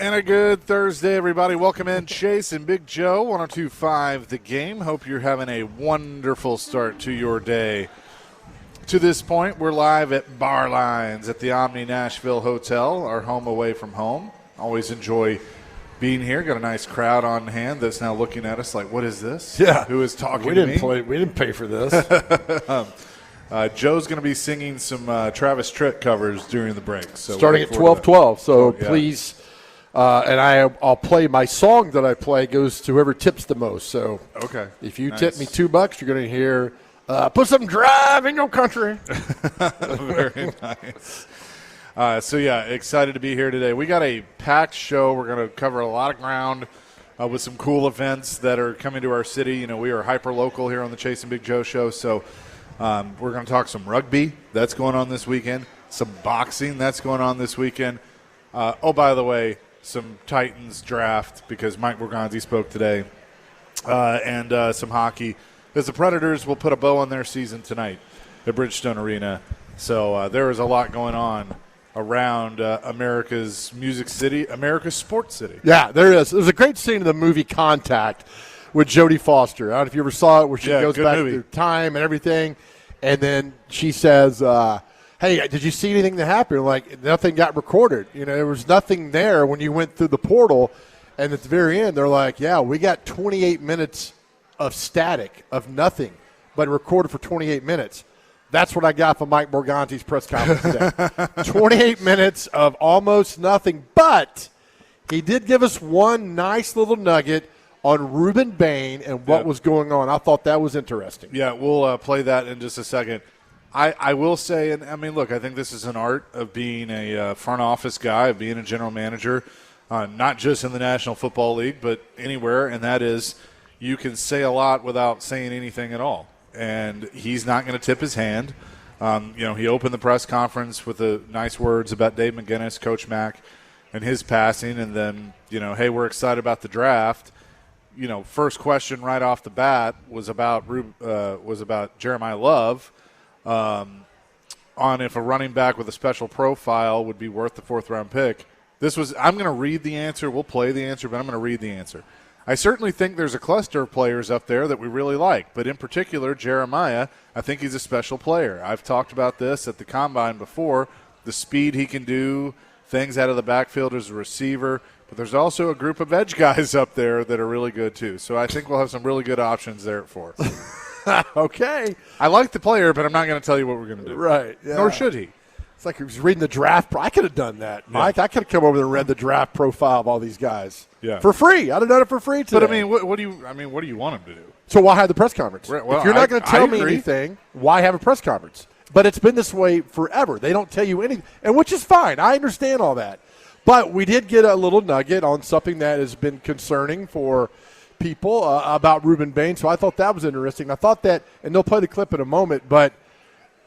And a good Thursday, everybody. Welcome in, Chase and Big Joe, 102.5 The Game. Hope you're having a wonderful start to your day. To this point, we're live at Bar Lines at the Omni Nashville Hotel, our home away from home. Always enjoy being here. Got a nice crowd on hand that's now looking at us like, what is this? Yeah. Who is talking to me? We didn't pay for this. Joe's going to be singing some Travis Tritt covers during the break. So starting at 12:12. So yeah. Please, and I'll play my song that I play goes to whoever tips the most. So okay, if you nice. tip me $2, you're going to hear "Put Some Drive in Your Country." Very nice. So yeah, excited to be here today. We got a packed show. We're going to cover a lot of ground with some cool events that are coming to our city. You know, we are hyper local here on the Chase and Big Joe show. So we're going to talk some rugby that's going on this weekend, some boxing that's going on this weekend. Oh, by the way, some Titans draft because Mike Borgonzi spoke today, and some hockey. Because the Predators will put a bow on their season tonight at Bridgestone Arena. So there is a lot going on around America's music city, America's sports city. Yeah, there is. There's a great scene in the movie Contact with Jodie Foster. I don't know if you ever saw it, where she goes back through time and everything, and then she says, hey, did you see anything that happened? Like, nothing got recorded. You know, there was nothing there when you went through the portal, and at the very end, they're like, yeah, we got 28 minutes of static, of nothing, but recorded for 28 minutes. That's what I got from Mike Borgonzi's press conference today. 28 minutes of almost nothing, but he did give us one nice little nugget on Ruben Bain and what was going on. I thought that was interesting. Yeah, we'll play that in just a second. I will say, and I mean, look, I think this is an art of being a front office guy, of being a general manager, not just in the National Football League, but anywhere, and that is you can say a lot without saying anything at all. And he's not going to tip his hand. He opened the press conference with the nice words about Dave McGinnis, Coach Mack, and his passing, and then, hey, we're excited about the draft. First question right off the bat was about Jeremiah Love, on if a running back with a special profile would be worth the fourth-round pick. I'm going to read the answer. We'll play the answer, but I'm going to read the answer. I certainly think there's a cluster of players up there that we really like, but in particular, Jeremiah, I think he's a special player. I've talked about this at the Combine before, the speed he can do, things out of the backfield as a receiver, but there's also a group of edge guys up there that are really good too. So I think we'll have some really good options there for us. Okay. I like the player, but I'm not going to tell you what we're going to do. Right. Yeah. Nor should he. It's like he was reading the draft. I could have done that, Mike. Yeah. I could have come over there and read the draft profile of all these guys. Yeah. For free. I'd have done it for free today. But I mean, what do you want him to do? So why have the press conference? Well, if you're not going to tell me anything, why have a press conference? But it's been this way forever. They don't tell you anything, and which is fine. I understand all that. But we did get a little nugget on something that has been concerning for people about Ruben Bain, so I thought that was interesting. I thought that, and they'll play the clip in a moment, but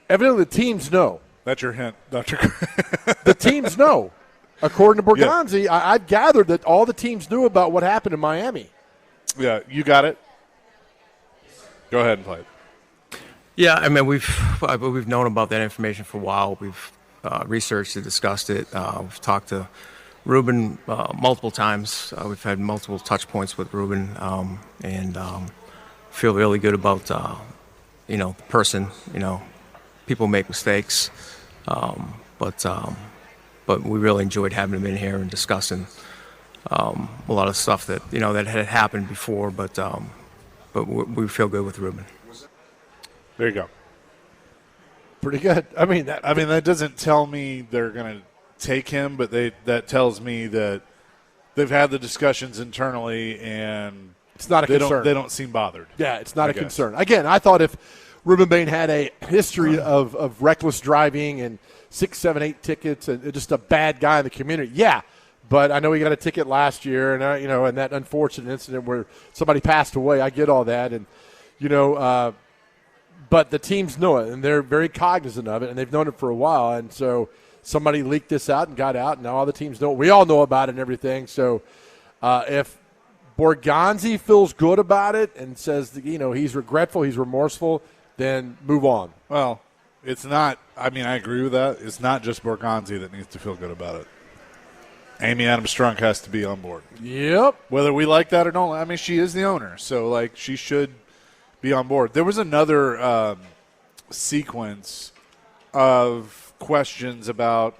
evidently the teams know. That's your hint, Dr. The teams know. According to Borgonzi, yeah. I've gathered that all the teams knew about what happened in Miami. Yeah, you got it. Go ahead and play it. Yeah, I mean, we've known about that information for a while. We've researched it, discussed it. We've talked to Ruben multiple times. We've had multiple touch points with Ruben, and feel really good about the person. People make mistakes, but we really enjoyed having him in here and discussing a lot of stuff that that had happened before. But we feel good with Ruben. There you go. Pretty good. I mean, that doesn't tell me they're going to take him, but that tells me that they've had the discussions internally and it's not a concern. They don't seem bothered. Yeah, it's not a concern. Again, I thought if Ruben Bain had a history of reckless driving and 6, 7, 8 tickets and just a bad guy in the community, yeah. But I know he got a ticket last year, and and that unfortunate incident where somebody passed away. I get all that, and but the teams know it, and they're very cognizant of it, and they've known it for a while. And so somebody leaked this out and got out, and now all the teams know it. We all know about it and everything. So if Borgonzi feels good about it and says that, he's regretful, he's remorseful, then move on. Well, it's not. I mean, I agree with that. It's not just Borgonzi that needs to feel good about it. Amy Adams-Strunk has to be on board. Yep. Whether we like that or don't, I mean, she is the owner, so, like, she should be on board. There was another sequence of questions about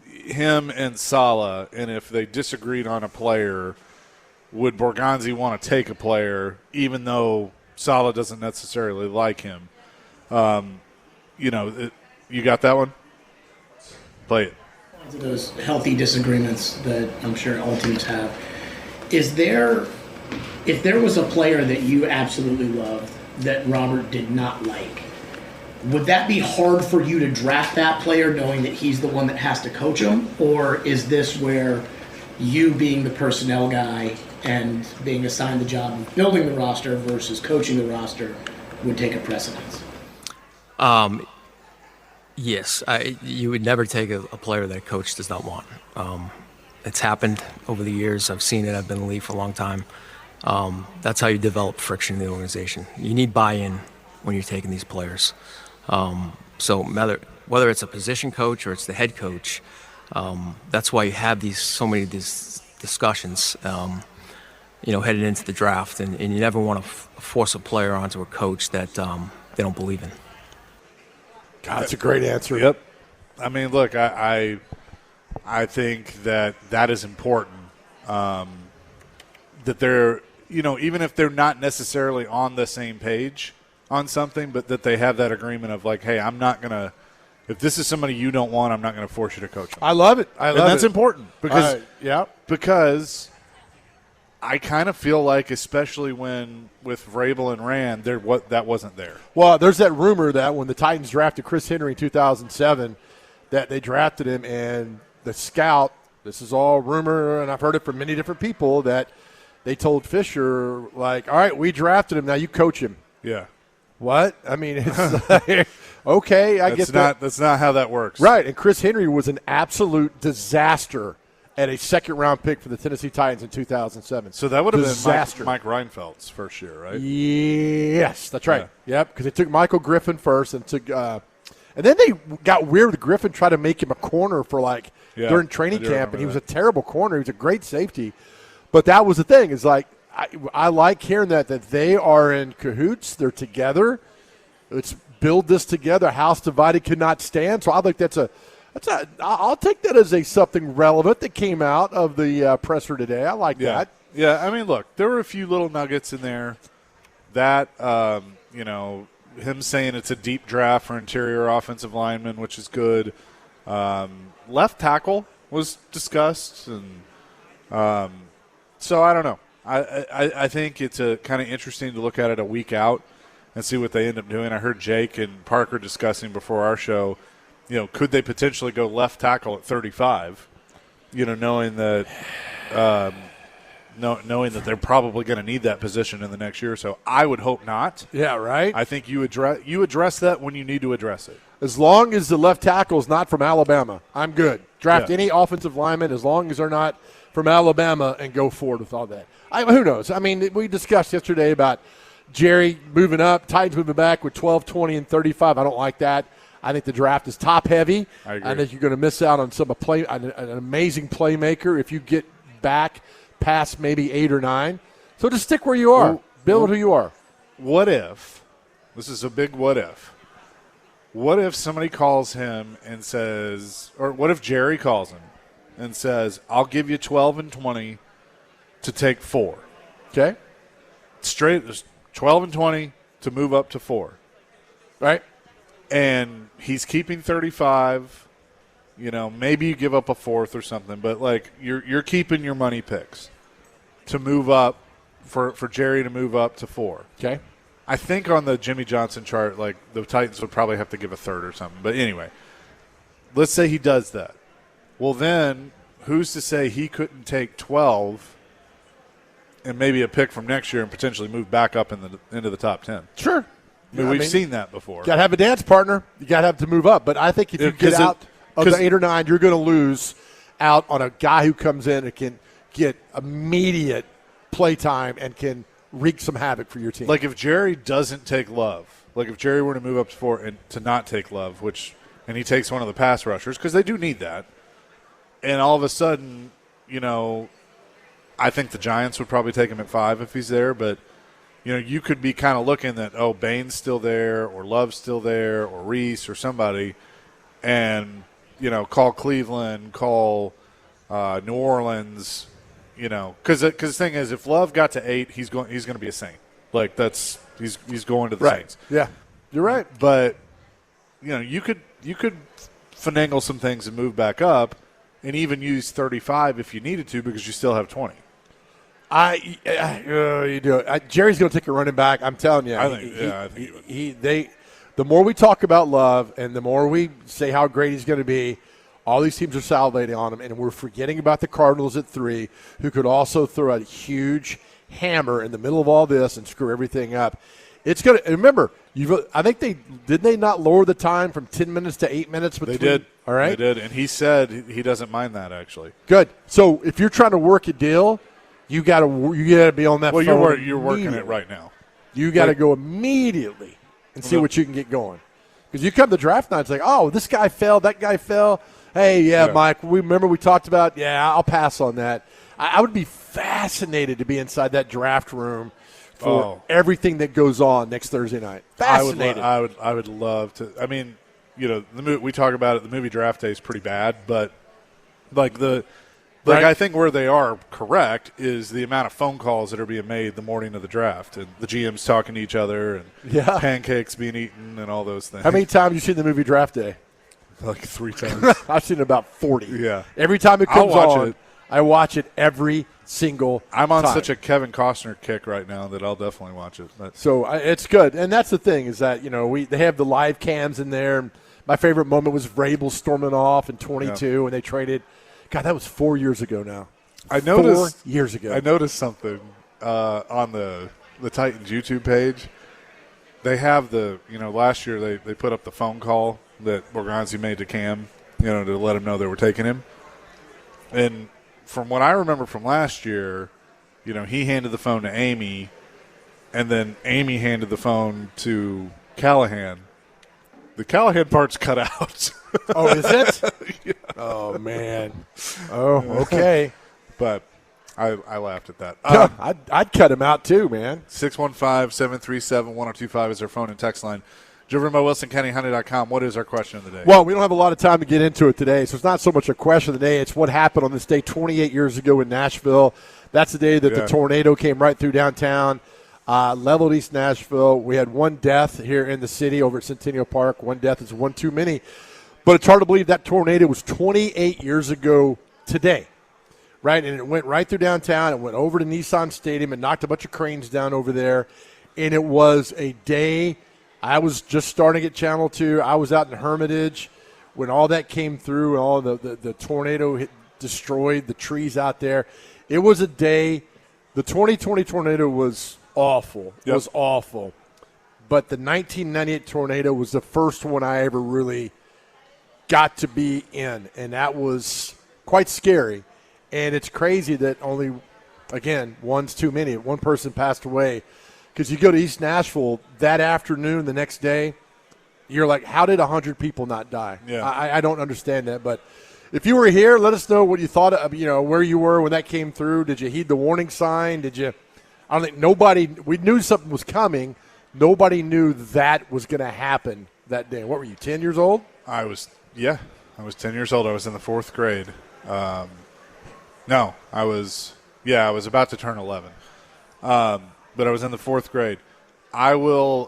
him and Sala, and if they disagreed on a player, would Borgonzi want to take a player, even though Sala doesn't necessarily like him? You got that one? Play it. To those healthy disagreements that I'm sure all teams have, if there was a player that you absolutely loved that Robert did not like, would that be hard for you to draft that player knowing that he's the one that has to coach him? Or is this where you being the personnel guy and being assigned the job of building the roster versus coaching the roster would take a precedence? Yes, you would never take a player that a coach does not want. It's happened over the years. I've seen it. I've been in the league for a long time. That's how you develop friction in the organization. You need buy-in when you're taking these players. So whether it's a position coach or it's the head coach, that's why you have so many of these discussions, headed into the draft. And you never want to force a player onto a coach that they don't believe in. God, that's a great answer. Yep. I mean, look, I think that is important. That they're, even if they're not necessarily on the same page on something, but that they have that agreement of like, hey, I'm not going to, if this is somebody you don't want, I'm not going to force you to coach them. I love it. And that's important because, yeah. Because I kind of feel like, especially with Vrabel and Rand, that wasn't there. Well, there's that rumor that when the Titans drafted Chris Henry in 2007, that they drafted him, and the scout, this is all rumor, and I've heard it from many different people, that they told Fisher, like, all right, we drafted him, now you coach him. Yeah. What? I mean, it's like, okay, I get that. That's not how that works. Right, and Chris Henry was an absolute disaster at a second-round pick for the Tennessee Titans in 2007. So that would have been Mike Reinfeld's first year, right? Yes, that's right. Yeah. Yep, because they took Michael Griffin first and took and then they got weird with Griffin, tried to make him a corner for during training camp, and he was a terrible corner. He was a great safety. But that was the thing, is like I like hearing that they are in cahoots, they're together. Let's build this together. A house divided cannot stand. So I think I'll take that as something relevant that came out of the presser today. I like that. Yeah, I mean, look, there were a few little nuggets in there that, him saying it's a deep draft for interior offensive linemen, which is good. Left tackle was discussed. And so I don't know. I think it's kind of interesting to look at it a week out and see what they end up doing. I heard Jake and Parker discussing before our show, could they potentially go left tackle at 35? Knowing that they're probably going to need that position in the next year or so. I would hope not. Yeah, right. I think you address that when you need to address it. As long as the left tackle is not from Alabama, I'm good. Draft any offensive lineman as long as they're not from Alabama and go forward with all that. Who knows? I mean, we discussed yesterday about Jerry moving up, Titans moving back with 12, 20, and 35. I don't like that. I think the draft is top-heavy. I agree. I think you're going to miss out on an amazing playmaker if you get back past maybe 8 or 9. So just stick where you are. Build who you are. What if – this is a big what if. What if somebody calls him and says – or what if Jerry calls him and says, I'll give you 12 and 20 to take 4. Okay. Straight 12 and 20 to move up to 4. Right. And he's keeping 35. Maybe you give up a 4th or something, but you're keeping your money picks to move up for Jerry to move up to 4. Okay. I think on the Jimmy Johnson chart, the Titans would probably have to give a 3rd or something. But anyway, let's say he does that. Well, then who's to say he couldn't take 12 and maybe a pick from next year and potentially move back up into the top 10? Sure. We've seen that before. You got to have a dance partner. You got to have to move up. But I think if you get out of the 8 or 9, you're going to lose out on a guy who comes in and can get immediate play time and can wreak some havoc for your team. Like if Jerry doesn't take Love, if Jerry were to move up to 4 and to not take Love, and he takes one of the pass rushers, because they do need that, And all of a sudden, I think the Giants would probably take him at 5 if he's there, but you could be kind of looking that, Bain's still there or Love's still there or Reese or somebody, and, call Cleveland, call New Orleans, because the thing is, if Love got to 8, he's going to be a Saint. Like he's going to the Saints. Yeah, you're right. But you could finagle some things and move back up, and even use 35 if you needed to, because you still have 20. You do it. Jerry's going to take a running back. I'm telling you. I think the more we talk about Love and the more we say how great he's going to be, all these teams are salivating on him, and we're forgetting about the Cardinals at 3, who could also throw a huge hammer in the middle of all this and screw everything up. It's going to remember. I think they not lower the time from 10 minutes to 8 minutes. Between, they did. All right, they did, and he said he doesn't mind that actually. Good. So if you're trying to work a deal, you got to be on that. Well, phone you're working it right now. You got to go immediately and see what you can get going. Because you come to draft night, it's like, oh, this guy fell, that guy fell. Hey, yeah, Mike, we talked about, I'll pass on that. I would be fascinated to be inside that draft room for everything that goes on next Thursday night. Fascinated. I would love to. I mean, we talk about it. The movie Draft Day is pretty bad, but I think where they are correct is the amount of phone calls that are being made the morning of the draft, and the GMs talking to each other, and pancakes being eaten, and all those things. How many times have you seen the movie Draft Day? Like 3 times. I've seen it about 40. Yeah. Every time it comes on, I watch it every single I'm on time. such a Kevin Costner kick right now that I'll definitely watch it. But. So it's good. And that's the thing is that, they have the live cams in there. My favorite moment was Vrabel storming off in 22 when they traded. God, that was 4 years ago now. 4 years ago. I noticed something on the Titans YouTube page. They have last year they put up the phone call that Borgonzi made to Cam, to let him know they were taking him. And from what I remember from last year, he handed the phone to Amy, and then Amy handed the phone to Callahan. The Callahan part's cut out. Oh, is it? Yeah. Oh, man. Oh, okay. But I laughed at that. I'd cut him out too, man. 615-737-1025 is our phone and text line. Driven by WilsonCountyHonda.com. What is our question of the day? Well, we don't have a lot of time to get into it today, so it's not so much a question of the day. It's what happened on this day 28 years ago in Nashville. That's the day that the tornado came right through downtown, leveled East Nashville. We had one death here in the city over at Centennial Park. One death is one too many. But it's hard to believe that tornado was 28 years ago today, right? And it went right through downtown. It went over to Nissan Stadium and knocked a bunch of cranes down over there. And it was a day – I was just starting at Channel 2. I was out in Hermitage when all that came through and all the tornado destroyed the trees out there. It was a day. The 2020 tornado was awful. It was awful. But the 1998 tornado was the first one I ever really got to be in, and that was quite scary. And it's crazy that only, again, one's too many. One person passed away. Because you go to East Nashville that afternoon, the next day, you're like, how did 100 people not die? Yeah. I don't understand that. But if you were here, let us know what you thought of, where you were when that came through. Did you heed the warning sign? I don't think we knew something was coming. Nobody knew that was going to happen that day. What were you, 10 years old? I was 10 years old. I was in the 4th grade. I was about to turn 11. But I was in the 4th grade. I will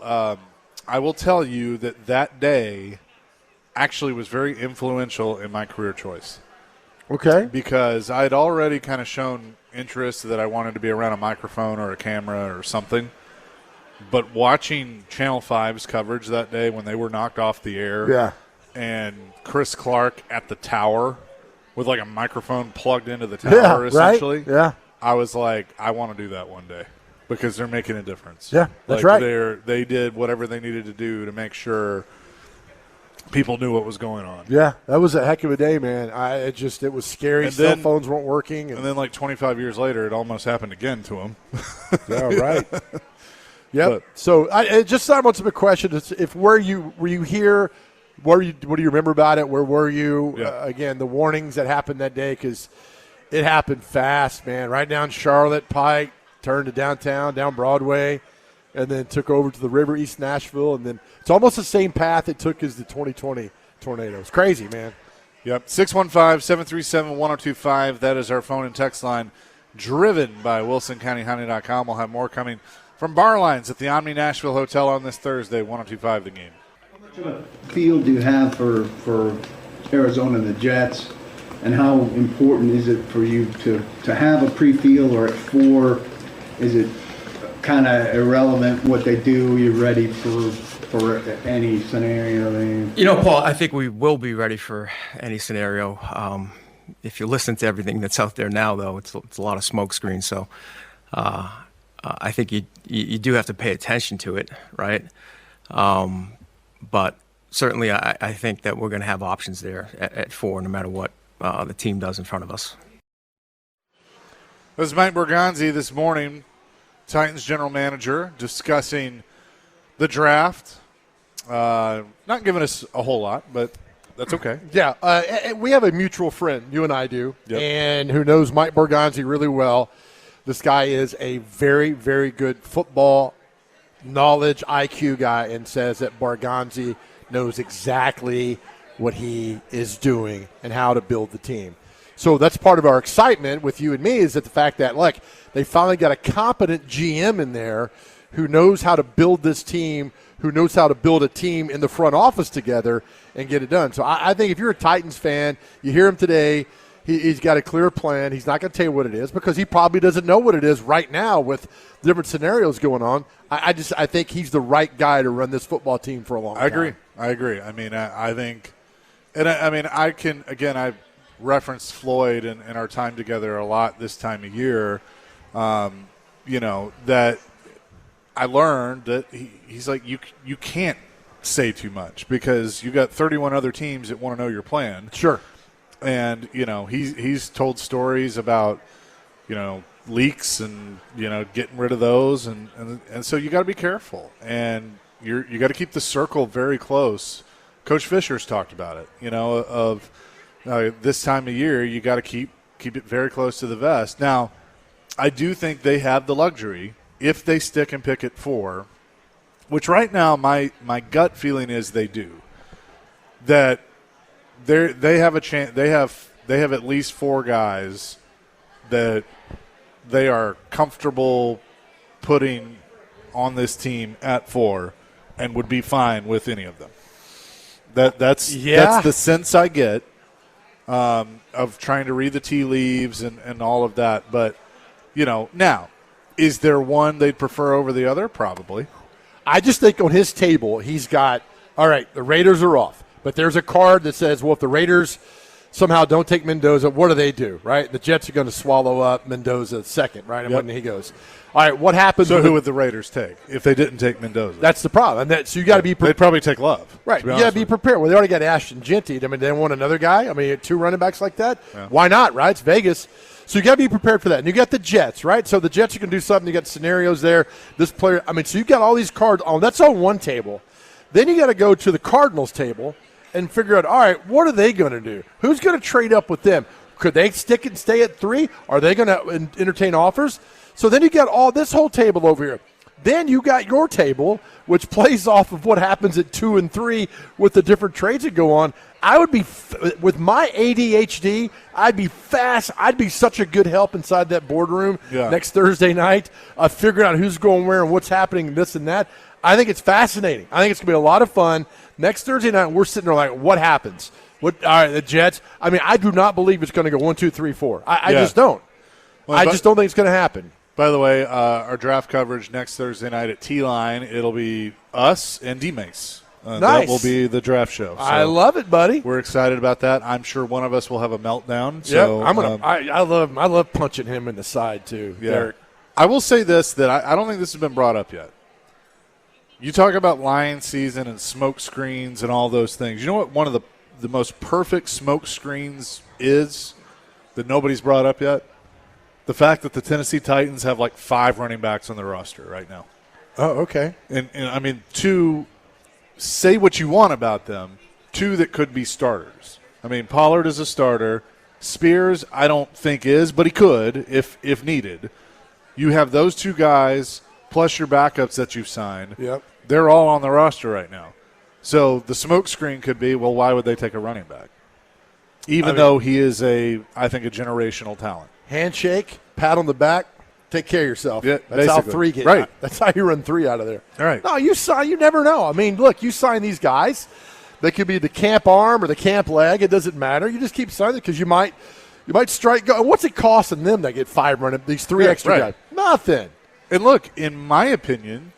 tell you that day actually was very influential in my career choice. Okay. Because I had already kind of shown interest that I wanted to be around a microphone or a camera or something. But watching Channel 5's coverage that day when they were knocked off the air, and Chris Clark at the tower with like a microphone plugged into the tower, essentially, I was like, I want to do that one day. Because they're making a difference. Yeah, that's right. They did whatever they needed to do to make sure people knew what was going on. Yeah, that was a heck of a day, man. It was scary. Cell phones weren't working. And then like 25 years later, it almost happened again to him. Yeah, right. Yep. So I just thought about some questions. If were you here What do you remember about it? Where were you? Yeah. Again, the warnings that happened that day, because it happened fast, man. Right down Charlotte Pike, turned to downtown, down Broadway, and then took over to the river, East Nashville, and then it's almost the same path it took as the 2020 tornado. It's crazy, man. Yep, 615-737-1025. That is our phone and text line, driven by WilsonCountyHoney.com. We'll have more coming from Bar Lines at the Omni Nashville Hotel on this Thursday, 1025 The Game. How much of a field do you have for Arizona and the Jets, and how important is it for you to have a pre-field, or at 4, is it kind of irrelevant what they do? You're ready for any scenario? Paul, I think we will be ready for any scenario. If you listen to everything that's out there now, though, it's a lot of smoke screens. So I think you do have to pay attention to it, right? But certainly I think that we're going to have options there at 4, no matter what the team does in front of us. This is Mike Borgonzi this morning, Titans general manager, discussing the draft. Not giving us a whole lot, but that's okay. Yeah, we have a mutual friend, you and I do, yep, and who knows Mike Borgonzi really well. This guy is a very, very good football knowledge IQ guy, and says that Borgonzi knows exactly what he is doing and how to build the team. So that's part of our excitement with you and me, is that the fact that, look, they finally got a competent GM in there who knows how to build this team, who knows how to build a team in the front office together and get it done. So I think if you're a Titans fan, you hear him today, he's got a clear plan. He's not going to tell you what it is, because he probably doesn't know what it is right now with different scenarios going on. I think he's the right guy to run this football team for a long time. I agree. I mean, I think – and I referenced Floyd in our time together a lot this time of year, that I learned that he's like, you can't say too much, because you got 31 other teams that want to know your plan. Sure. And, he's told stories about, leaks and, getting rid of those. And so you got to be careful. And you got to keep the circle very close. Coach Fisher's talked about it, of this time of year, you got to keep it very close to the vest. Now, I do think they have the luxury, if they stick and pick at 4, which right now my gut feeling is they do, that they have a chance. They have at least 4 guys that they are comfortable putting on this team at 4 and would be fine with any of them. That's the sense I get of trying to read the tea leaves and all of that. But, now, is there one they'd prefer over the other? Probably. I just think on his table, he's got, all right, the Raiders are off. But there's a card that says, well, if the Raiders somehow don't take Mendoza, what do? Right? The Jets are going to swallow up Mendoza second, right? And when he goes. All right, what happens? So who would the Raiders take if they didn't take Mendoza? That's the problem. And so you got to be they'd probably take Love. Right. You got to be prepared. Well, they already got Ashton Genty. I mean, they want another guy. I mean, 2 running backs like that. Yeah. Why not, right? It's Vegas. So you got to be prepared for that. And you got the Jets, right? So the Jets are going to do something. You got scenarios there. This player, so you got all these cards on. That's on one table. Then you got to go to the Cardinals table and figure out, all right, what are they going to do? Who's going to trade up with them? Could they stick and stay at 3? Are they going to entertain offers? So then you got all this whole table over here. Then you got your table, which plays off of what happens at 2 and 3 with the different trades that go on. I would be, with my ADHD, I'd be fast. I'd be such a good help inside that boardroom next Thursday night, figuring out who's going where and what's happening, this and that. I think it's fascinating. I think it's going to be a lot of fun. Next Thursday night, we're sitting there like, what happens? All right, the Jets. I do not believe it's going to go 1, 2, 3, 4. I just don't. Well, I just don't think it's going to happen. By the way, our draft coverage next Thursday night at T-Line, it'll be us and D-Mace. Nice. That will be the draft show. So I love it, buddy. We're excited about that. I'm sure one of us will have a meltdown. So I love punching him in the side too. Yeah. Derek. I will say this, that I don't think this has been brought up yet. You talk about lion season and smoke screens and all those things. You know what one of the most perfect smoke screens is that nobody's brought up yet? The fact that the Tennessee Titans have like 5 running backs on their roster right now. Oh, okay. And to say what you want about them, two that could be starters. I mean, Pollard is a starter. Spears, I don't think is, but he could if needed. You have those two guys plus your backups that you've signed. Yep. They're all on the roster right now. So the smoke screen could be, well, why would they take a running back? Even though he is I think, a generational talent. Handshake, pat on the back, take care of yourself. Yeah, that's how basically. 3 get. Right. That's how you run 3 out of there. All right. No, you never know. I mean, look, you sign these guys. They could be the camp arm or the camp leg. It doesn't matter. You just keep signing because you might strike. Go. What's it costing them to get 5 running? These 3 extra guys. Nothing. And look, in my opinion,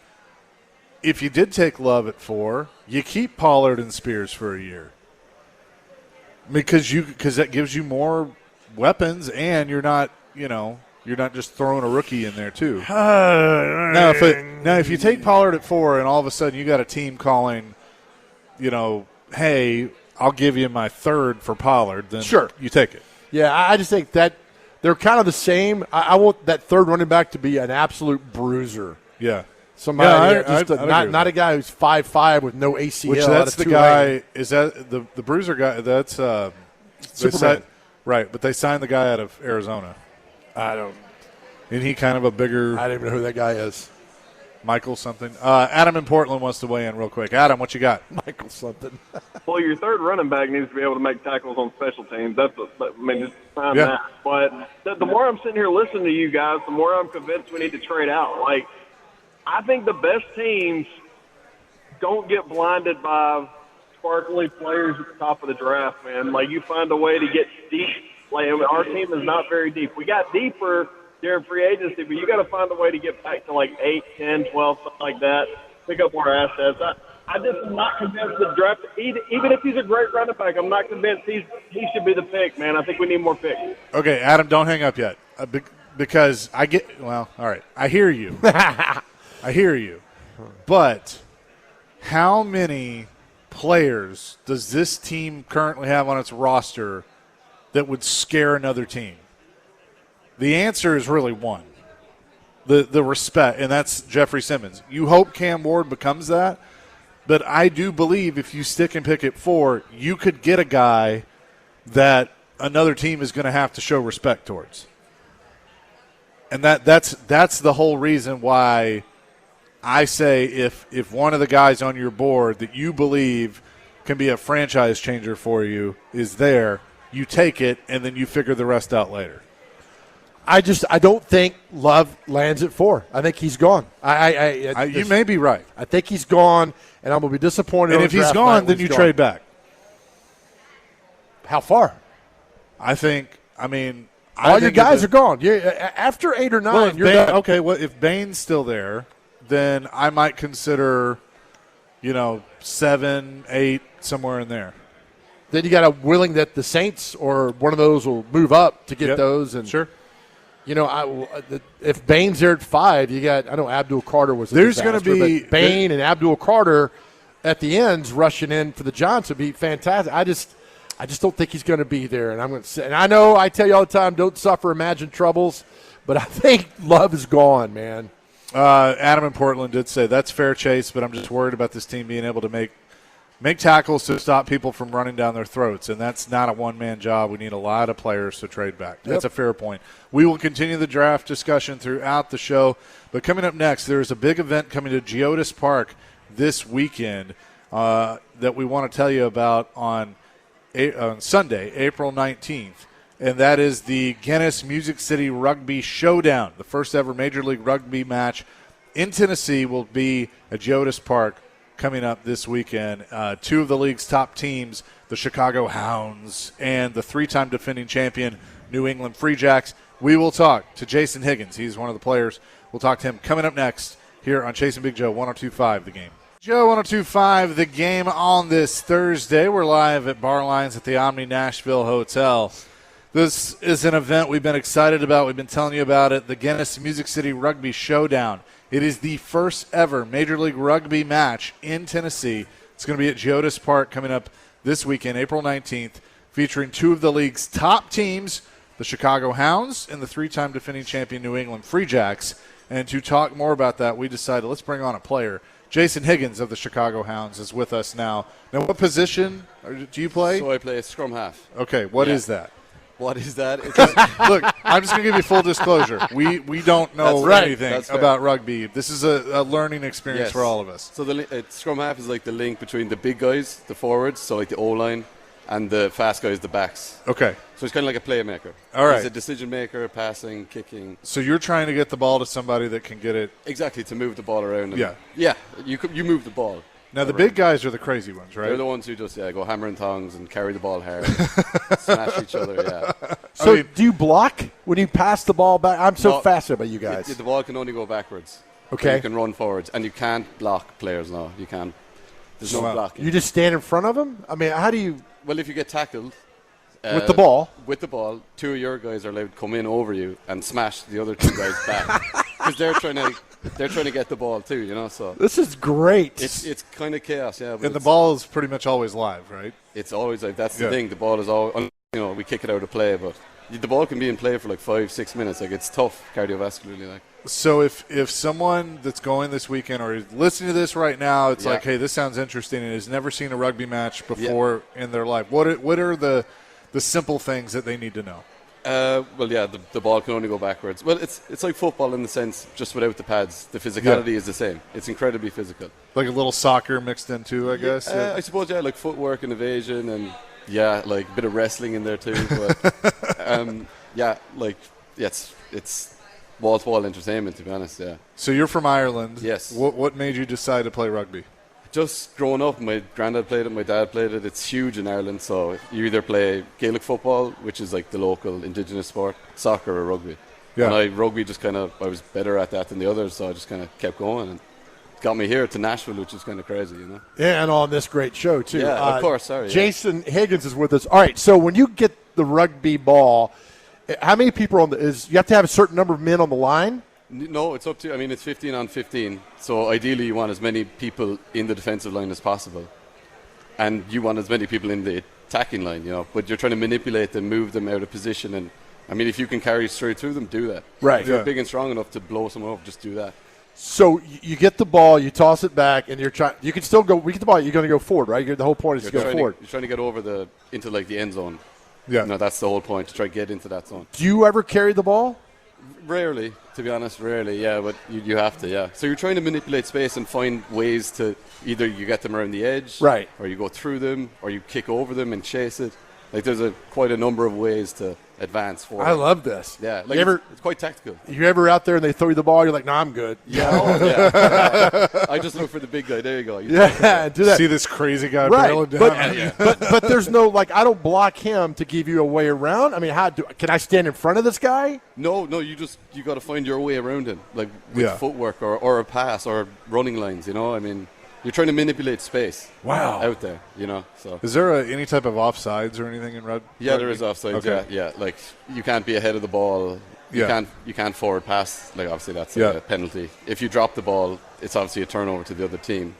if you did take Love at 4, you keep Pollard and Spears for a year because that gives you more weapons, and you're not just throwing a rookie in there too. Now, if you take Pollard at 4, and all of a sudden you got a team calling, hey, I'll give you my 3rd for Pollard, then sure, you take it. Yeah, I just think that they're kind of the same. I want that 3rd running back to be an absolute bruiser. Yeah. Somebody, yeah, not a guy who's 5'5" with no ACL. Which that's the guy. Is that the bruiser guy? That's Superman. Right, but they signed the guy out of Arizona. I don't. Isn't he kind of a bigger? I don't even know who that guy is. Michael something. Adam in Portland wants to weigh in real quick. Adam, what you got? Michael something. Well, your 3rd running back needs to be able to make tackles on special teams. Just find Yeah. that. But the more I'm sitting here listening to you guys, the more I'm convinced we need to trade out. Like, I think the best teams don't get blinded by sparkly players at the top of the draft, man. Like, you find a way to get deep. Like, our team is not very deep. We got deeper during free agency, but you got to find a way to get back to like 8, 10, 12, something like that, pick up more assets. I just am not convinced the draft, even if he's a great running back, I'm not convinced he should be the pick, man. I think we need more picks. Okay, Adam, don't hang up yet because all right, I hear you. I hear you. But how many players does this team currently have on its roster that would scare another team? The answer is really one. The respect, and that's Jeffrey Simmons. You hope Cam Ward becomes that, but I do believe if you stick and pick at 4, you could get a guy that another team is going to have to show respect towards. And that's the whole reason why I say if one of the guys on your board that you believe can be a franchise changer for you is there, you take it, and then you figure the rest out later. I don't think Love lands at 4. I think he's gone. You may be right. I think he's gone, and I'm going to be disappointed. And if he's gone, then you trade back. How far? All your guys are gone. After 8 or 9, you're done. Okay, well, if Bain's still there, then I might consider, 7, 8, somewhere in there. Then you got to willing that the Saints or one of those will move up to get those. And sure. If Bain's there at 5, you got. I know Abdul Carter was. There's going to be Bain and Abdul Carter at the ends rushing in for the Giants would be fantastic. I just don't think he's going to be there. And I'm going to say, and I know I tell you all the time, don't suffer imagined troubles, but I think Love is gone, man. Adam in Portland did say that's fair, Chase, but I'm just worried about this team being able to make tackles to stop people from running down their throats, and that's not a one-man job. We need a lot of players to trade back. That's a fair point. We will continue the draft discussion throughout the show, but coming up next, there's a big event coming to Geodis Park this weekend that we want to tell you about on Sunday, April 19th, and that is the Guinness Music City Rugby Showdown. The first ever Major League Rugby match in Tennessee will be at Geodis Park coming up this weekend. 2 of the league's top teams, the Chicago Hounds and the 3-time defending champion New England Free Jacks. We will talk to Jason Higgins. He's one of the players. We'll talk to him coming up next here on Chase and Big Joe 102.5 The Game. Joe 102.5 The Game on this Thursday. We're live at Bar Lines at the Omni Nashville Hotel. This is an event we've been excited about. We've been telling you about it, the Guinness Music City Rugby Showdown. It is the first ever Major League Rugby match in Tennessee. It's going to be at Geodis Park coming up this weekend, April 19th, featuring 2 of the league's top teams, the Chicago Hounds and the 3-time defending champion New England Free Jacks. And to talk more about that, we decided let's bring on a player Jason Higgins of the Chicago Hounds is with us now. Now, what position do you play? So I play scrum half. Okay, what is that? What is that? Look, I'm just going to give you full disclosure. We don't know anything about rugby. This is a learning experience for all of us. So the scrum half is like the link between the big guys, the forwards, so like the O-line, and the fast guys, the backs. Okay. So it's kind of like a playmaker. All right. He's a decision maker, passing, kicking. So you're trying to get the ball to somebody that can get it. Exactly, to move the ball around. Yeah. Yeah, you move the ball. Now, the big guys are the crazy ones, right? They're the ones who just go hammer and tongs and carry the ball hard, smash each other, yeah. So do you block when you pass the ball back? I'm so fascinated by you guys. The ball can only go backwards. Okay. You can run forwards, and you can't block players now. You can't. There's no blocking. You just stand in front of them? I mean, how do you... Well, if you get tackled... with the ball? With the ball, two of your guys are allowed to come in over you and smash the other two guys back. Because they're trying to get the ball too, you know. So this is great. It's kind of chaos, yeah. And the ball is pretty much always live, right? It's always like that's the thing. The ball is all, we kick it out of play, but the ball can be in play for like 5-6 minutes. Like, it's tough cardiovascularly, like. So if someone that's going this weekend or is listening to this right now, it's like, hey, this sounds interesting, and has never seen a rugby match before in their life. What are the simple things that they need to know? The ball can only go backwards. Well, it's like football in the sense, just without the pads. The physicality is the same. It's incredibly physical. Like a little soccer mixed in too, I guess? I suppose, like footwork and evasion and, like a bit of wrestling in there too. But, it's wall-to-wall entertainment, to be honest, yeah. So you're from Ireland. Yes. What made you decide to play rugby? Just growing up, my granddad played it, my dad played it. It's huge in Ireland, so you either play Gaelic football, which is like the local indigenous sport, soccer or rugby. Yeah. And rugby just I was better at that than the others, so I just kind of kept going and got me here to Nashville, which is kind of crazy, you know. Yeah, and on this great show, too. Yeah, of course, sorry. Jason Higgins is with us. All right, so when you get the rugby ball, how many people are you have to have a certain number of men on the line? No, it's up to, it's 15 on 15. So ideally you want as many people in the defensive line as possible. And you want as many people in the attacking line, you know. But you're trying to manipulate them, move them out of position. And, if you can carry straight through them, do that. Right. If you're big and strong enough to blow someone up, just do that. So you get the ball, you toss it back, and you can still go, we get the ball, you're going to go forward, right? The whole point is to go forward. You're trying to get over into like the end zone. Yeah. That's the whole point, to try to get into that zone. Do you ever carry the ball? Rarely, to be honest, yeah, but you have to, yeah. So you're trying to manipulate space and find ways to either you get them around the edge, right, or you go through them, or you kick over them and chase it. Like, there's quite a number of ways to advance forward. I love this. Yeah, it's quite tactical. You're ever out there and they throw you the ball, you're like, no, I'm good. Yeah, I just look for the big guy. There you go. Do that. See this crazy guy barreling down. But there's no, I don't block him to give you a way around. Can I stand in front of this guy? No, you got to find your way around him, like with footwork or a pass or running lines, you know. You're trying to manipulate space out there, you know. So is there any type of offsides or anything in rugby? Yeah, there is offsides. Okay. Yeah. Like, you can't be ahead of the ball. You can't forward pass. Like, obviously that's a penalty. If you drop the ball, it's obviously a turnover to the other team.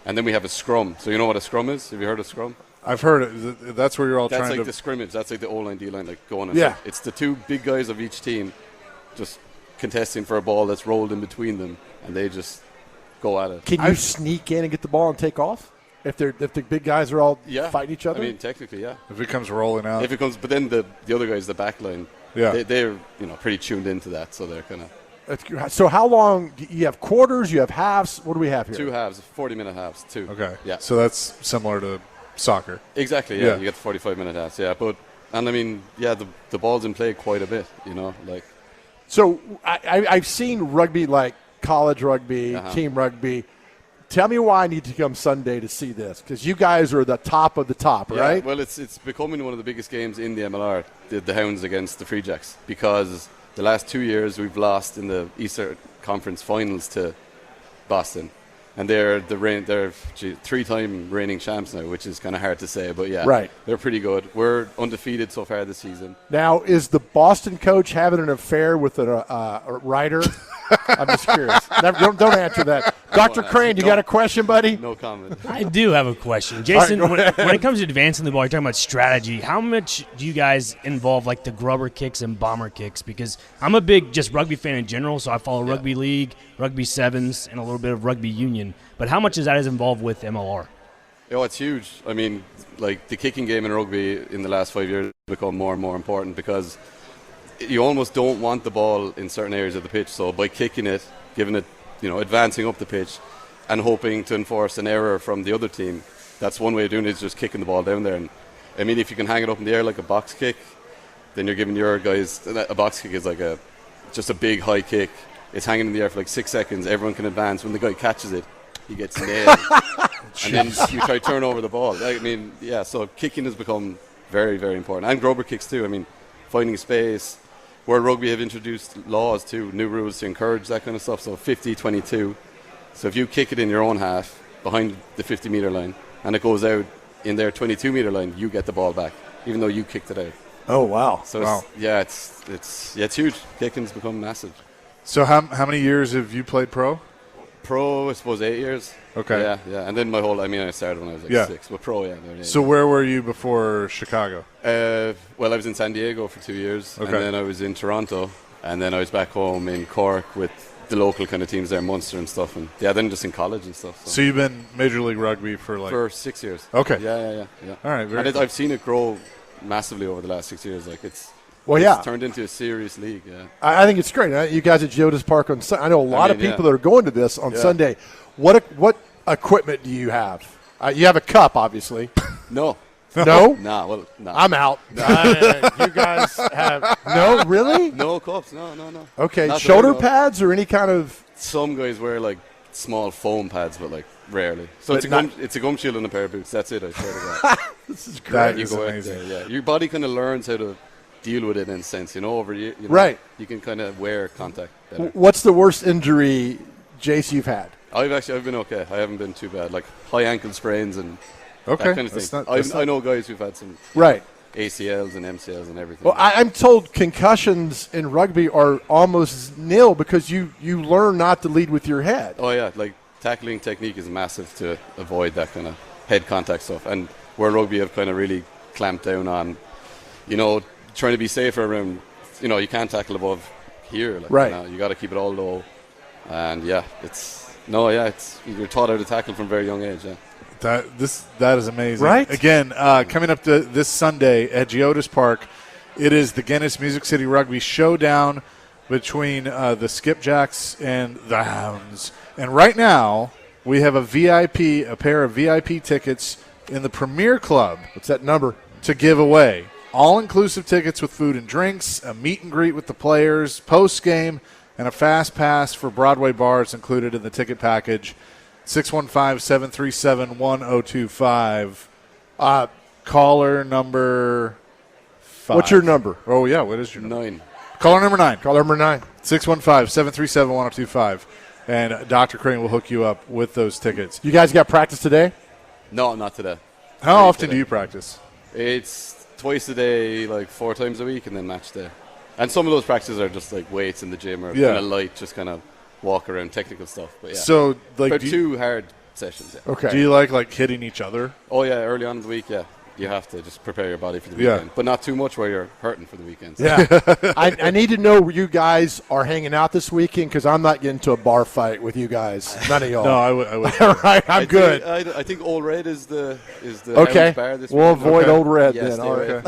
And then we have a scrum. So you know what a scrum is? Have you heard of scrum? I've heard it. That's where you're all trying to. That's like the scrimmage. That's like the O-line, D-line, like going on. Yeah. It's the two big guys of each team just contesting for a ball that's rolled in between them, and they just go at it. Can you sneak in and get the ball and take off? If the big guys are all fighting each other? Technically, yeah. If it comes rolling out. But then the other guys, the back line, they're pretty tuned into that, so they're kind of. So how long? You have quarters, you have halves. What do we have here? 2 halves, 40-minute halves, 2. Okay. Yeah. So that's similar to soccer. Exactly, yeah. You get 45-minute halves, yeah. The ball's in play quite a bit, you know. So I've seen rugby, like college rugby, team rugby. Tell me why I need to come Sunday to see this, because you guys are the top of the top, right? Well, it's becoming one of the biggest games in the MLR, the Hounds against the Free Jacks, because the last 2 years we've lost in the Eastern Conference Finals to Boston. And they're 3-time reigning champs now, which is kind of hard to say, but they're pretty good. We're undefeated so far this season. Now, is the Boston coach having an affair with a writer? I'm just curious. Don't answer that. Dr. Crane, you got a question, buddy? No comment. I do have a question. Jason, when it comes to advancing the ball, you're talking about strategy. How much do you guys involve, like, the grubber kicks and bomber kicks? Because I'm a big just rugby fan in general, so I follow rugby league, rugby sevens, and a little bit of rugby union. But how much is that involved with MLR? Oh, it's huge. I mean, like, the kicking game in rugby in the last 5 years has become more and more important because you almost don't want the ball in certain areas of the pitch. So by kicking it, giving it, advancing up the pitch and hoping to enforce an error from the other team, that's one way of doing it, is just kicking the ball down there. And I mean, if you can hang it up in the air like a box kick, then you're giving your guys, a box kick is like just a big high kick. It's hanging in the air for like 6 seconds. Everyone can advance. When the guy catches it, he gets nailed. And then you try to turn over the ball. I mean, yeah, so kicking has become very, very important. And grubber kicks too. I mean, finding space. World Rugby have introduced laws too, new rules to encourage that kind of stuff. So 50-22. So if you kick it in your own half behind the 50-meter line and it goes out in their 22-meter line, you get the ball back, even though you kicked it out. Oh, wow. So it's huge. Kicking's become massive. So how many years have you played pro? Pro, I suppose 8 years. Okay. Yeah. And then I started when I was 6. But pro, yeah. So where were you before Chicago? Well, I was in San Diego for 2 years. Okay. And then I was in Toronto. And then I was back home in Cork with the local kind of teams there, Munster and stuff. And then just in college and stuff. So you've been Major League Rugby for 6 years. Okay. Yeah. All right. And I've seen it grow massively over the last 6 years. Like it's turned into a serious league. Yeah. I think it's great. You guys at Geodis Park on Sunday. I know a lot of people that are going to this on Sunday. What equipment do you have? You have a cup, obviously. No. No? No. I'm out. You guys have no, really? No cups. No. Okay, Not shoulder pads or any kind of. Some guys wear like small foam pads, but like rarely. So it's a gum shield and a pair of boots. That's it. I swear to God. This is great. That is amazing. Your body kind of learns how to deal with it in a sense. Over right. You can kind of wear contact better. What's the worst injury, Jace, you've had? I've been okay. I haven't been too bad. Like high ankle sprains and that kind of thing. I know guys who've had some ACLs and MCLs and everything. Well, I'm told concussions in rugby are almost nil because you learn not to lead with your head. Oh yeah, like tackling technique is massive to avoid that kind of head contact stuff. And World Rugby have kind of really clamped down on, trying to be safer around. You can't tackle above here. Like, you got to keep it all low. And you're taught how to tackle from a very young age. Yeah. That is amazing. Right? Again, coming up to this Sunday at Geodis Park, it is the Guinness Music City Rugby Showdown between the Skipjacks and the Hounds. And right now, we have a pair of VIP tickets in the Premier Club. What's that number? To give away. All-inclusive tickets with food and drinks, a meet and greet with the players, post-game, and a fast pass for Broadway bars included in the ticket package. 615-737-1025. Caller number 5. What's your number? Oh, yeah. What is your number? 9. Caller number 9. Caller number 9. 615-737-1025. And Dr. Crane will hook you up with those tickets. You guys got practice today? No, not today. How often do you practice? It's twice a day, like 4 times a week, and then match day. And some of those practices are just like weights in the gym or kind of light, just kind of walk around technical stuff. But yeah. So, like, 2 hard sessions. Yeah. Okay. Do you like hitting each other? Oh yeah, early on in the week, yeah. You have to just prepare your body for the weekend, but not too much where you're hurting for the weekend. So. Yeah, I need to know where you guys are hanging out this weekend because I'm not getting to a bar fight with you guys. None of y'all. No, I would. All right, I'm good. I think Old Red is the okay. bar this we'll weekend. avoid Old Red yes, then. All right.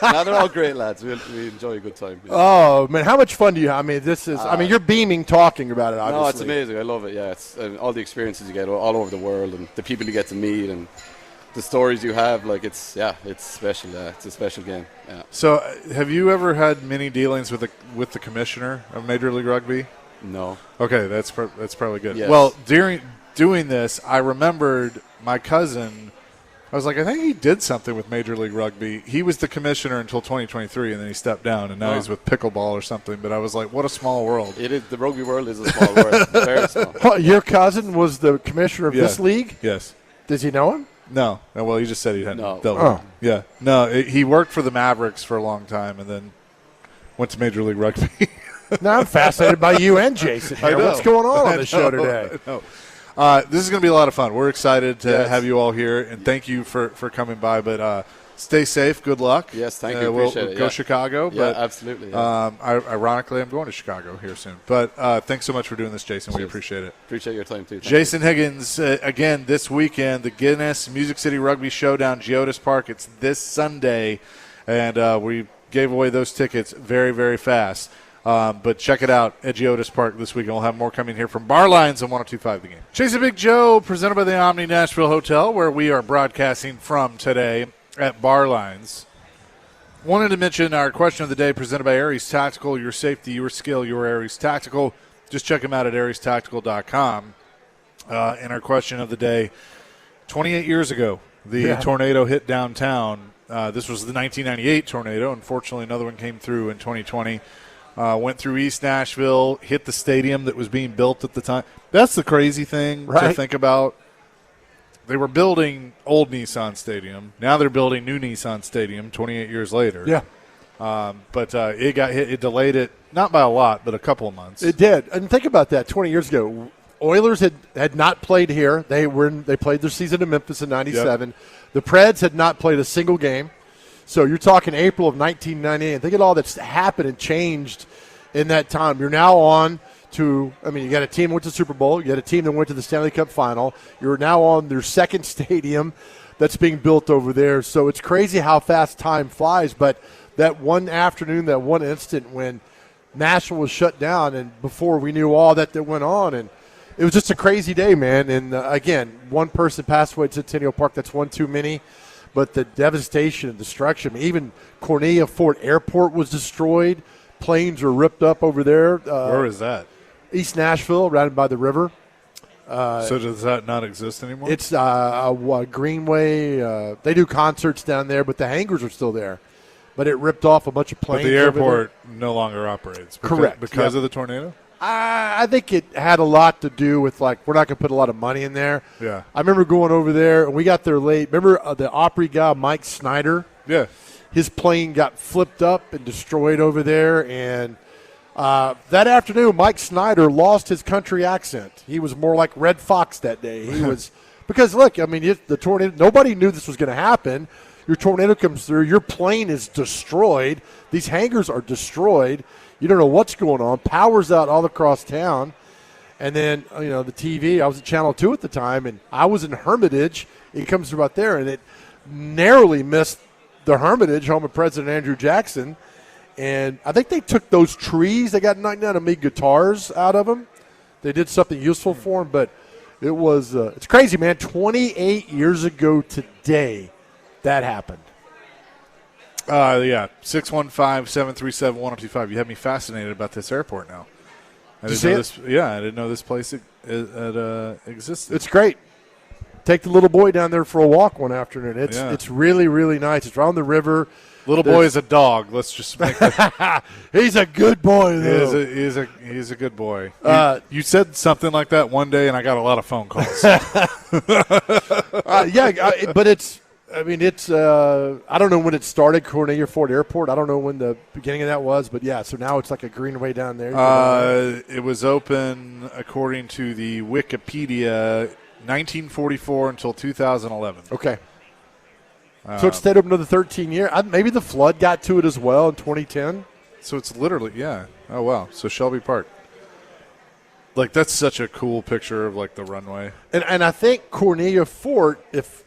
Now they're all great lads. We enjoy a good time. Yeah. Oh man, how much fun do you have? I mean, this is. You're beaming talking about it. Obviously. No, it's amazing. I love it. Yeah, it's all the experiences you get all over the world and the people you get to meet and the stories you have, like it's special. It's a special game. Yeah. So, have you ever had many dealings with the commissioner of Major League Rugby? No. Okay, that's probably good. Yes. Well, during doing this, I remembered my cousin. I was like, I think he did something with Major League Rugby. He was the commissioner until 2023, and then he stepped down, and now he's with pickleball or something. But I was like, what a small world. It is. The rugby world is a small world. Very small. Your cousin was the commissioner of this league? Yes. Does he know him? No. Well, he just said he hadn't dealt with him. Yeah. No, he worked for the Mavericks for a long time and then went to Major League Rugby. Now I'm fascinated by you and Jason here. What's going on the show today? I know. This is going to be a lot of fun. We're excited to have you all here, and thank you for coming by. But stay safe. Good luck. Yes, thank you. We'll Appreciate it. go Chicago. Yeah, but, absolutely. Yeah. Ironically, I'm going to Chicago here soon. But thanks so much for doing this, Jason. We appreciate it. Appreciate your time, too. Jason Higgins, again, this weekend, the Guinness Music City Rugby Showdown, Geodis Park. It's this Sunday, and we gave away those tickets very, very fast. But check it out at Geodis Park this weekend. We'll have more coming here from Bar Lines on 102.5 The Game. Chasing Big Joe, presented by the Omni Nashville Hotel, where we are broadcasting from today at Bar Lines. Wanted to mention our question of the day presented by Aries Tactical. Your safety, your skill, your Aries Tactical. Just check them out at ariestactical.com. And our question of the day, 28 years ago, the tornado hit downtown. This was the 1998 tornado. Unfortunately, another one came through in 2020. Went through East Nashville, hit the stadium that was being built at the time. That's the crazy thing to think about. They were building old Nissan Stadium. Now they're building new Nissan Stadium 28 years later. Yeah. But it got hit. It delayed it, not by a lot, but a couple of months. It did. And think about that. 20 years ago, Oilers had not played here. They played their season in Memphis in 97. Yep. The Preds had not played a single game. So you're talking April of 1998. And think of all that's happened and changed in that time. You're now on to, you got a team that went to the Super Bowl. You got a team that went to the Stanley Cup final. You're now on their second stadium that's being built over there. So it's crazy how fast time flies. But that one afternoon, that one instant when Nashville was shut down and before we knew all that went on, and it was just a crazy day, man. And, again, one person passed away at Centennial Park. That's one too many. But the devastation and destruction, even Cornelia Fort Airport was destroyed. Planes were ripped up over there. Where is that? East Nashville, right by the river. So does that not exist anymore? It's Greenway. They do concerts down there, but the hangars are still there. But it ripped off a bunch of planes. But the airport no longer operates. Correct. Because of the tornado? I think it had a lot to do with, we're not going to put a lot of money in there. Yeah. I remember going over there, and we got there late. Remember the Opry guy, Mike Snyder? Yeah. His plane got flipped up and destroyed over there. And that afternoon, Mike Snyder lost his country accent. He was more like Red Fox that day. He was – because, look, the tornado – nobody knew this was going to happen. Your tornado comes through. Your plane is destroyed. These hangars are destroyed. You don't know what's going on. Power's out all across town. And then, the TV, I was at Channel 2 at the time, and I was in Hermitage. It comes through out there, and it narrowly missed the Hermitage, home of President Andrew Jackson. And I think they took those trees. They got knocked down and made guitars out of them. They did something useful for them, but it was it's crazy, man. 28 years ago today, that happened. 615-737-1025. You have me fascinated about this airport now. I didn't know this place existed. It's great. Take the little boy down there for a walk one afternoon. It's really, really nice. It's right on the river. Little boy is a dog. Let's just make that. He's a good boy, though. He's a good boy. You said something like that one day, and I got a lot of phone calls. But it's. I don't know when it started, Cornelia Fort Airport. I don't know when the beginning of that was, but so now it's like a greenway down there. It was open, according to the Wikipedia, 1944 until 2011. Okay. So it stayed open another 13 years. Maybe the flood got to it as well in 2010. So it's literally, Oh, wow. So Shelby Park. That's such a cool picture of, the runway. And I think Cornelia Fort, if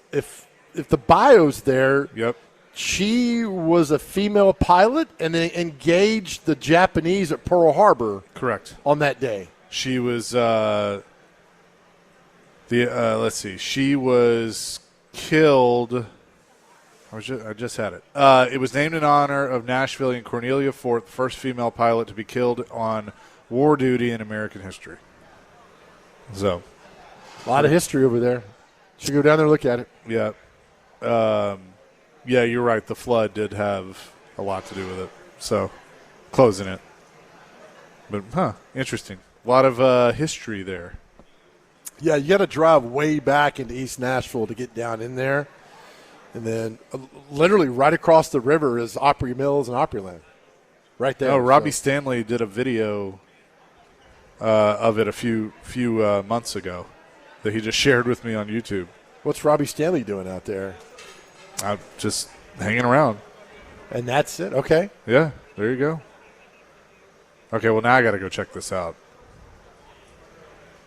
the bio's there, yep, she was a female pilot and then engaged the Japanese at Pearl Harbor. Correct. On that day. She was let's see. She was killed. I just had it. It was named in honor of Nashvilleian Cornelia Fort, the first female pilot to be killed on war duty in American history. So, a lot of history over there. Should go down there and look at it. Yeah. You're right. The flood did have a lot to do with it. So, closing it. But, interesting. A lot of history there. Yeah, you got to drive way back into East Nashville to get down in there. And then literally right across the river is Opry Mills and Opryland. Right there. Oh, Robbie Stanley did a video of it a few months ago. that he just shared with me on YouTube. What's Robbie Stanley doing out there? I'm just hanging around. And that's it? Okay. Yeah, there you go. Okay, well, now I got to go check this out.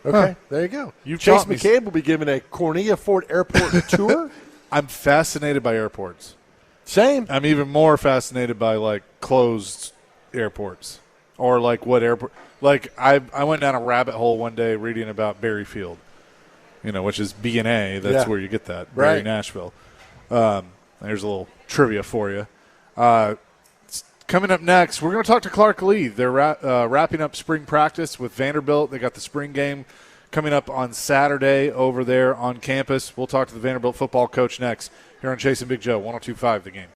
Okay, There you go. Chase McCabe will be giving a Cornelia Ford Airport tour. I'm fascinated by airports. Same. I'm even more fascinated by, like, closed airports. Or, like, what airport. Like, I went down a rabbit hole one day reading about Berry Field, which is B&A. That's where you get that, Berry, Nashville. There's a little trivia for you. Coming up next, we're going to talk to Clark Lee. They're wrapping up spring practice with Vanderbilt. They got the spring game coming up on Saturday over there on campus. We'll talk to the Vanderbilt football coach next here on Chasing Big Joe, 102.5 The Game.